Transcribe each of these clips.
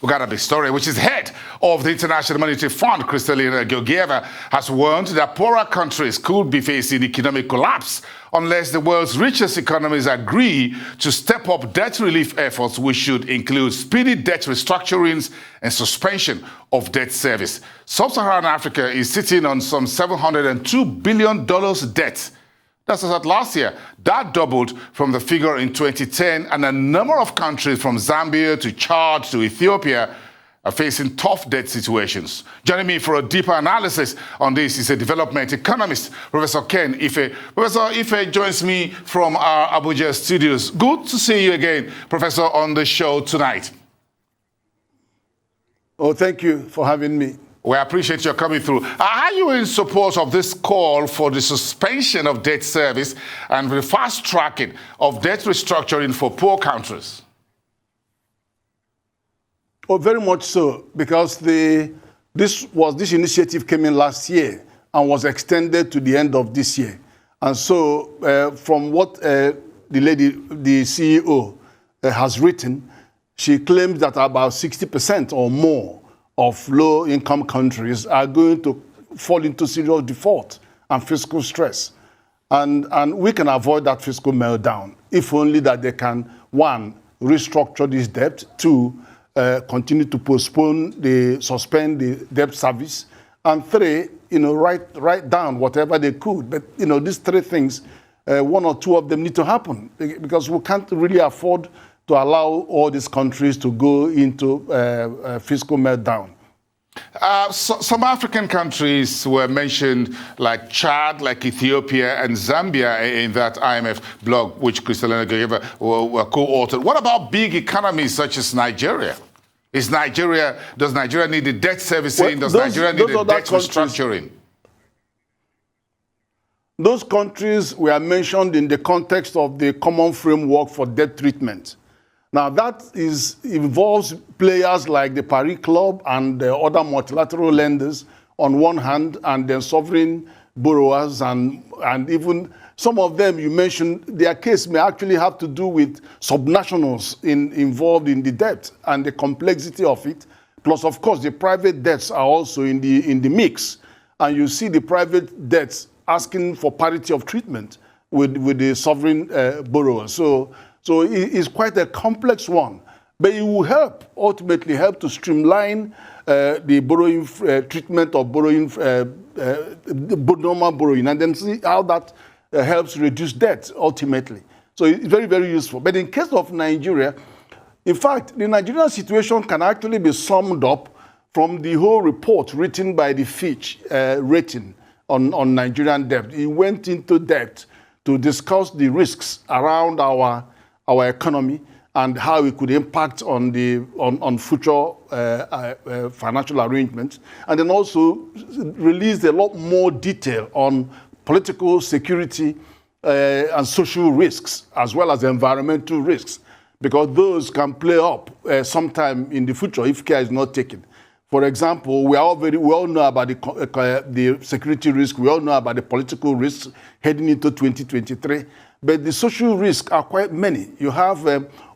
We got a big story, which is head of the International Monetary Fund, Kristalina Georgieva, has warned that poorer countries could be facing economic collapse unless the world's richest economies agree to step up debt relief efforts, which should include speedy debt restructurings and suspension of debt service. Sub-Saharan Africa is sitting on some $702 billion debt. That's as at last year. That doubled from the figure in 2010, and a number of countries from Zambia to Chad to Ethiopia are facing tough debt situations. Joining me for a deeper analysis on this is a development economist, Professor Ken Ife. Professor Ife joins me from our Abuja studios. Good to see you again, Professor, on the show tonight. Oh, thank you for having me. We appreciate your coming through. Are you in support of this call for the suspension of debt service and the fast tracking of debt restructuring for poor countries? Oh, very much so, because this initiative came in last year and was extended to the end of this year. And so from what the CEO has written, she claims that about 60% or more of low-income countries are going to fall into serious default and fiscal stress. And we can avoid that fiscal meltdown if only that they can, one, restructure this debt, two, continue to suspend the debt service, and three, write down whatever they could. But, these three things, one or two of them need to happen because we can't really afford to allow all these countries to go into fiscal meltdown. Some African countries were mentioned, like Chad, like Ethiopia, and Zambia in that IMF blog, which Kristalina Georgieva were co-authored. What about big economies such as Nigeria? Does Nigeria need the debt servicing? Does Nigeria need the debt restructuring? Those countries were mentioned in the context of the common framework for debt treatment. Now, that involves players like the Paris Club and the other multilateral lenders on one hand, and then sovereign borrowers, and even some of them you mentioned, their case may actually have to do with subnationals involved in the debt and the complexity of it. Plus, of course, the private debts are also in the mix. And you see the private debts asking for parity of treatment with the sovereign borrowers. So it's quite a complex one, but it will ultimately help to streamline the borrowing treatment of borrowing, normal borrowing, and then see how that helps reduce debt ultimately. So it's very, very useful. But in case of Nigeria, in fact, the Nigerian situation can actually be summed up from the whole report written by the Fitch rating on Nigerian debt. It went into depth to discuss the risks around our economy and how it could impact on future financial arrangements, and then also released a lot more detail on political security and social risks, as well as environmental risks, because those can play up sometime in the future if care is not taken. For example, we all know about the security risk, we all know about the political risks heading into 2023. But the social risks are quite many. You have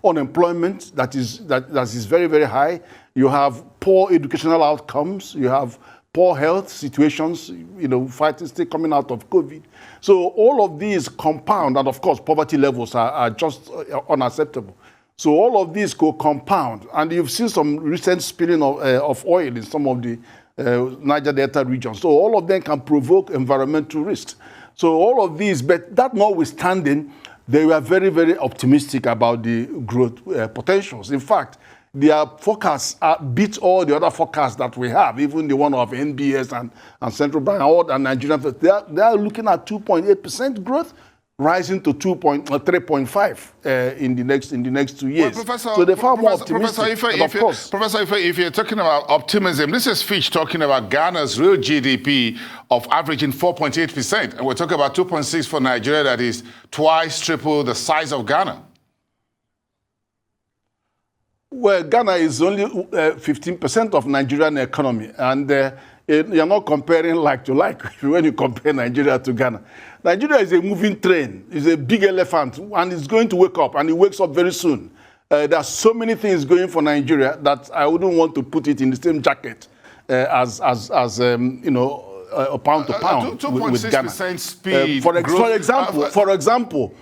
unemployment that is very, very high. You have poor educational outcomes. You have poor health situations, fighting still coming out of COVID. So all of these compound, and of course, poverty levels are just unacceptable. So all of these go compound. And you've seen some recent spilling of oil in some of the Niger Delta regions. So all of them can provoke environmental risks. So all of these, but that notwithstanding, they were very, very optimistic about the growth potentials. In fact, their forecasts beat all the other forecasts that we have, even the one of NBS and Central Bank and Nigerian. They are looking at 2.8% growth, rising to 3.5 in the next 2 years. Well, so they're far more optimistic. Professor Ife, if you're talking about optimism, this is Fitch talking about Ghana's real GDP of averaging 4.8%, and we're talking about 2.6 for Nigeria, that is triple the size of Ghana. Well, Ghana is only 15% of Nigerian economy, and you're not comparing like to like when you compare Nigeria to Ghana. Nigeria is a moving train, it's a big elephant, and it's going to wake up, and it wakes up very soon. There are so many things going for Nigeria that I wouldn't want to put it in the same jacket as pound to pound with Ghana. 2.6% speed. For example.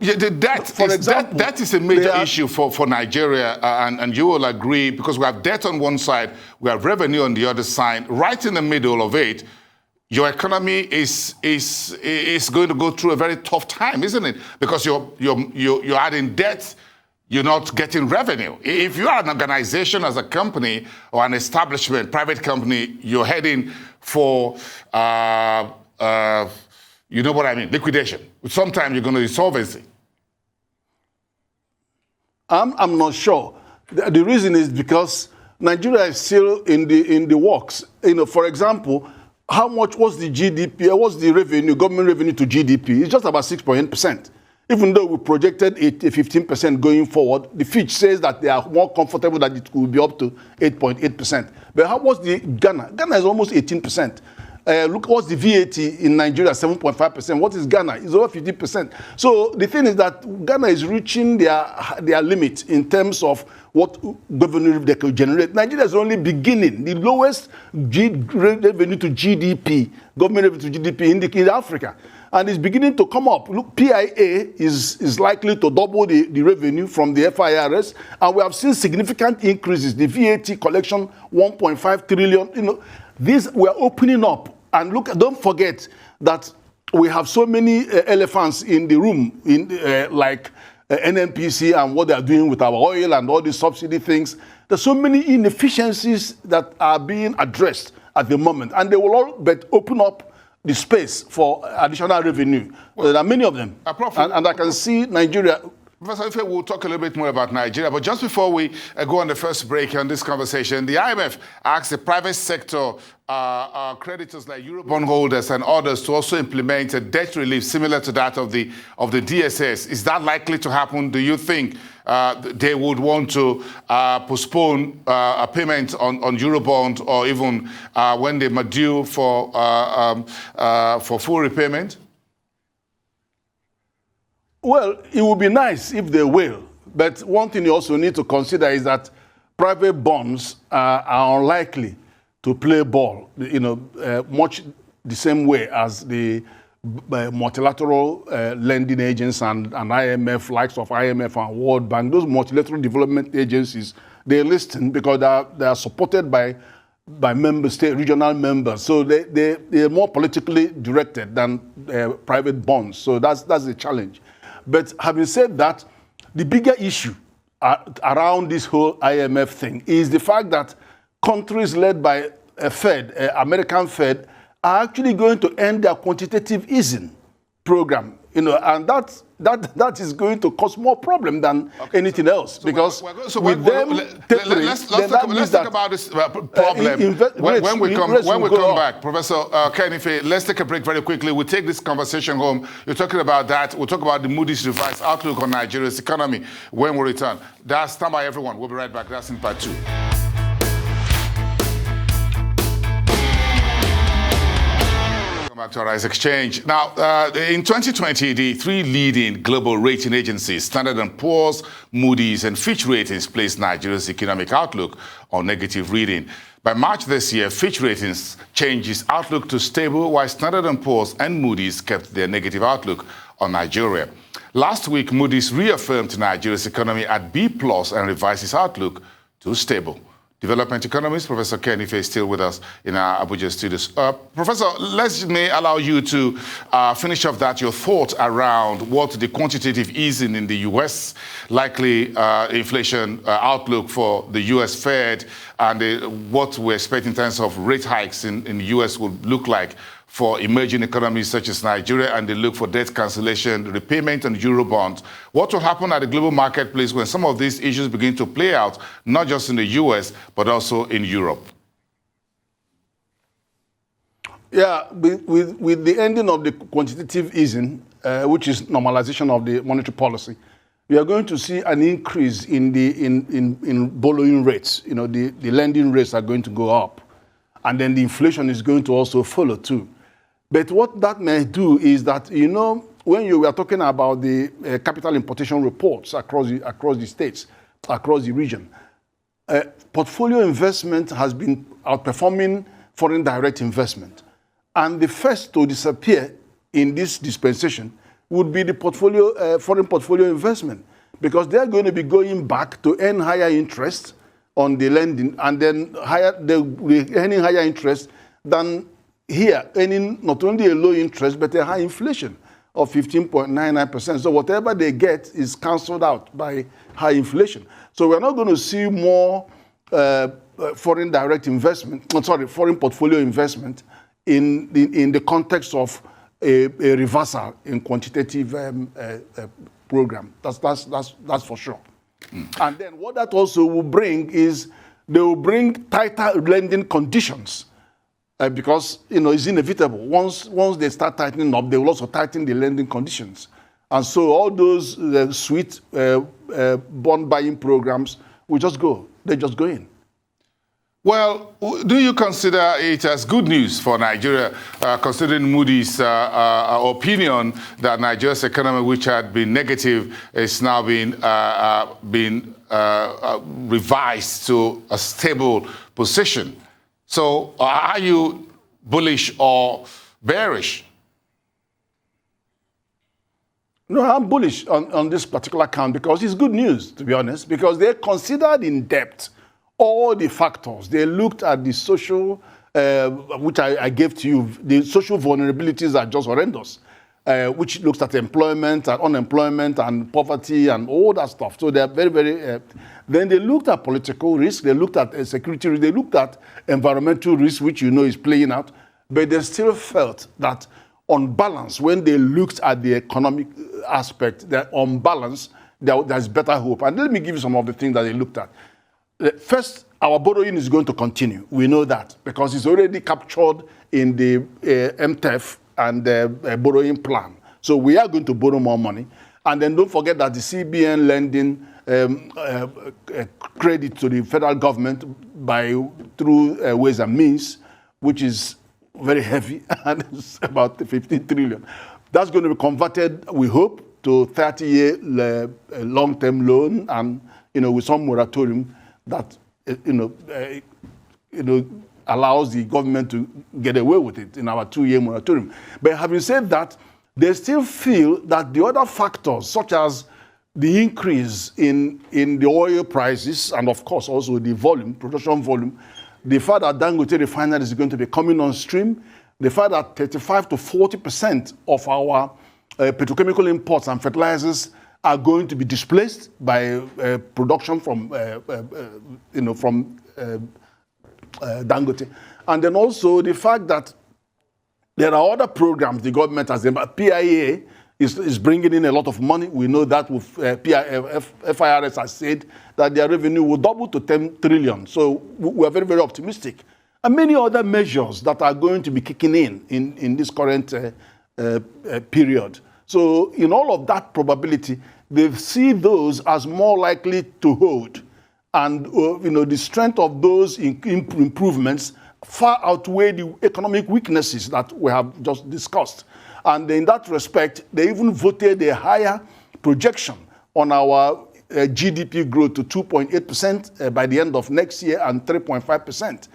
Yeah, the debt is a major issue for Nigeria, and you will agree, because we have debt on one side, we have revenue on the other side. Right in the middle of it, your economy is going to go through a very tough time, isn't it? Because you're adding debt, you're not getting revenue. If you are an organization as a company or an establishment, private company, you're heading for you know what I mean, liquidation. Sometimes you're going to insolvency. I'm not sure. The reason is because Nigeria is still in the works. For example, how much was the GDP? What's the revenue, government revenue to GDP? It's just about 6.8%. Even though we projected a 15% going forward, the Fitch says that they are more comfortable that it will be up to 8.8%. But how was the Ghana? Ghana is almost 18%. Look, what's the VAT in Nigeria, 7.5%. What is Ghana? It's over 50%. So the thing is that Ghana is reaching their limit in terms of what revenue they can generate. Nigeria is only beginning. The lowest revenue to GDP, government revenue to GDP in Africa. And it's beginning to come up. Look, PIA is likely to double the revenue from the FIRS. And we have seen significant increases. The VAT collection, 1.5 trillion. This we're opening up, and look, don't forget that we have so many elephants in the room, like NNPC and what they are doing with our oil and all these subsidy things. There's so many inefficiencies that are being addressed at the moment, and they will all but open up the space for additional revenue. Well, there are many of them, and I can see Nigeria. Professor Ife, we'll talk a little bit more about Nigeria, but just before we go on the first break on this conversation, the IMF asked the private sector creditors like Eurobond holders and others to also implement a debt relief similar to that of the DSS. Is that likely to happen? Do you think they would want to postpone a payment on Eurobond, or even when they are due for full repayment? Well, it would be nice if they will. But one thing you also need to consider is that private bonds are unlikely to play ball, much the same way as the multilateral lending agents and IMF, likes of IMF and World Bank. Those multilateral development agencies, they listen because they are supported by member state, regional members. So they're more politically directed than private bonds. So that's the challenge. But having said that, the bigger issue around this whole IMF thing is the fact that countries led by a Fed, American Fed, are actually going to end their quantitative easing program, and that is going to cause more problem than anything else, because let's talk about this problem when we come back. Professor Ken Ife, let's take a break very quickly. We'll take this conversation home. You're talking about that. We'll talk about the Moody's revised outlook on Nigeria's economy when we return. Stand by, everyone. We'll be right back. That's in part 2. Back to ARISE Xchange. Now, in 2020, the 3 leading global rating agencies, Standard & Poor's, Moody's, and Fitch Ratings, placed Nigeria's economic outlook on negative reading. By March this year, Fitch Ratings changed its outlook to stable, while Standard & Poor's and Moody's kept their negative outlook on Nigeria. Last week, Moody's reaffirmed Nigeria's economy at B+ and revised its outlook to stable. Development economist Professor Ken Ife is still with us in our Abuja studios. Professor, let me allow you to finish off your thought around what the quantitative easing in the U.S., likely inflation outlook for the U.S. Fed, and what we expect in terms of rate hikes in the U.S. will look like for emerging economies such as Nigeria, and they look for debt cancellation, repayment, and Eurobonds. What will happen at the global marketplace when some of these issues begin to play out, not just in the US, but also in Europe? Yeah, with the ending of the quantitative easing, which is normalization of the monetary policy, we are going to see an increase in borrowing rates. The lending rates are going to go up, and then the inflation is going to also follow too. But what that may do is that, when you were talking about the capital importation reports across the states, across the region, portfolio investment has been outperforming foreign direct investment. And the first to disappear in this dispensation would be the foreign portfolio investment, because they're going to be going back to earn higher interest on the lending, and then they'll be earning higher interest than here, earning not only a low interest, but a high inflation of 15.99%. So whatever they get is cancelled out by high inflation. So we're not going to see more foreign direct investment, foreign portfolio investment in the context of a reversal in quantitative program. That's for sure. And then what that also will bring is they will bring tighter lending conditions, because it's inevitable. Once they start tightening up, they will also tighten the lending conditions. And so all those sweet bond buying programs will just go. They just go in. Well, do you consider it as good news for Nigeria, considering Moody's opinion that Nigeria's economy, which had been negative, is now being revised to a stable position? So are you bullish or bearish? No, I'm bullish on this particular account because it's good news, to be honest, because they considered in depth all the factors. They looked at the social, which I gave to you, the social vulnerabilities are just horrendous, which looks at employment and unemployment and poverty and all that stuff. So they're very, very, then they looked at political risk, they looked at security risk, they looked at environmental risk, which is playing out, but they still felt that on balance, when they looked at the economic aspect, that on balance, there's better hope. And let me give you some of the things that they looked at. First, our borrowing is going to continue. We know that because it's already captured in the MTEF and the borrowing plan. So we are going to borrow more money. And then don't forget that the CBN lending credit to the federal government through Ways and Means, which is very heavy, and it's about 15 trillion. That's going to be converted, we hope, to 30-year long-term loan, and with some moratorium that allows the government to get away with it in our 2-year moratorium. But having said that, they still feel that the other factors, such as the increase in the oil prices, and of course also the production volume, the fact that Dangote refinery is going to be coming on stream, the fact that 35 to 40% of our petrochemical imports and fertilizers are going to be displaced by production from Dangote. And then also the fact that there are other programs the government has, PIA is bringing in a lot of money. We know that with FIRS has said that their revenue will double to 10 trillion. So we are very, very optimistic. And many other measures that are going to be kicking in this current period. So in all of that probability, they see those as more likely to hold. And the strength of those improvements far outweigh the economic weaknesses that we have just discussed. And in that respect, they even voted a higher projection on our GDP growth to 2.8% by the end of next year and 3.5%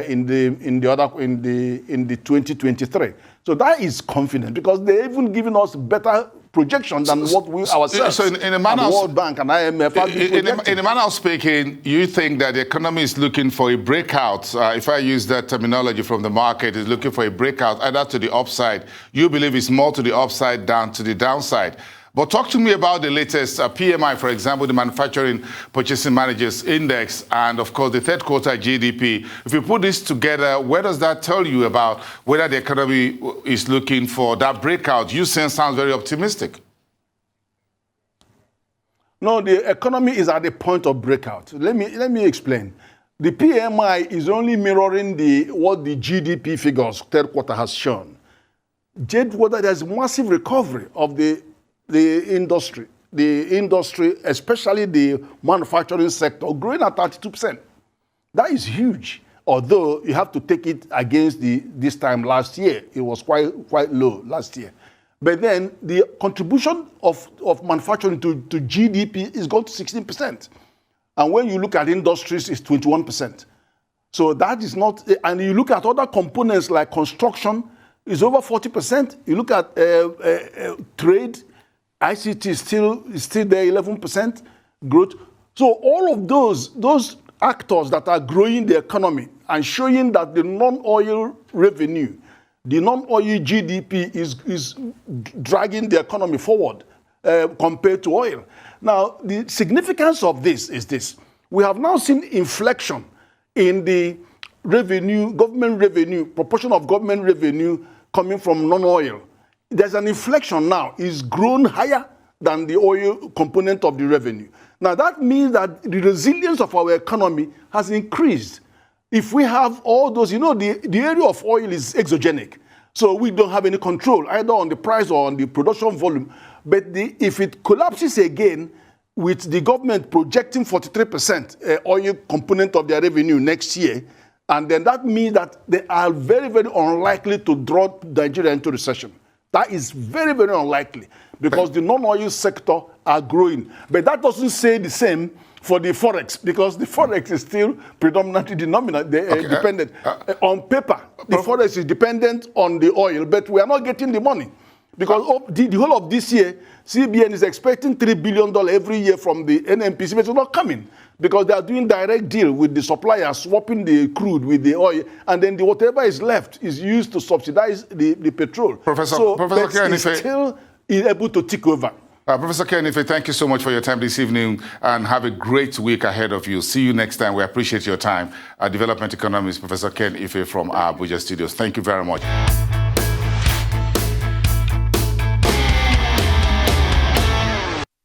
in the 2023. So that is confident because they're even giving us better projection than what we ourselves, so in a manner and World Bank and IMF have been projecting. In a manner of speaking, you think that the economy is looking for a breakout, if I use that terminology from the market, is looking for a breakout either to the upside. You believe it's more to the upside than to the downside. But talk to me about the latest PMI, for example, the Manufacturing Purchasing Managers Index, and of course the third quarter GDP. If you put this together, where does that tell you about whether the economy is looking for that breakout? You sounds very optimistic. No, the economy is at the point of breakout. Let me explain. The PMI is only mirroring what the GDP figures third quarter has shown. There's massive recovery of the industry, especially the manufacturing sector, growing at 32%. That is huge. Although you have to take it against this time last year, it was quite low last year. But then the contribution of manufacturing to GDP is gone to 16%. And when you look at industries, it's 21%. So that is not, and you look at other components like construction, is over 40%. You look at trade, ICT is still there, 11% growth. So all of those actors that are growing the economy and showing that the non-oil revenue, the non-oil GDP is dragging the economy forward compared to oil. Now, the significance of this is this. We have now seen inflection in the revenue, government revenue, proportion of government revenue coming from non-oil. There's an inflection now. It's grown higher than the oil component of the revenue. Now, that means that the resilience of our economy has increased. If we have all those, you know, the area of oil is exogenic. So we don't have any control either on the price or on the production volume. But if it collapses again, with the government projecting 43% oil component of their revenue next year, and then that means that they are very, very unlikely to draw Nigeria into recession. That is very, very unlikely because the non-oil sector are growing. But that doesn't say the same for the forex, because the forex is still predominantly dependent. On paper, the forex is dependent on the oil, but we are not getting the money. Because the whole of this year, CBN is expecting $3 billion every year from the NNPC, but it's not coming because they are doing direct deal with the suppliers, swapping the crude with the oil, and then whatever is left is used to subsidize the petrol. Professor Ken Ife, still able to take over. Professor Ken Ife, thank you so much for your time this evening, and have a great week ahead of you. See you next time. We appreciate your time. Development economist, Professor Ken Ife from our Abuja studios. Thank you very much.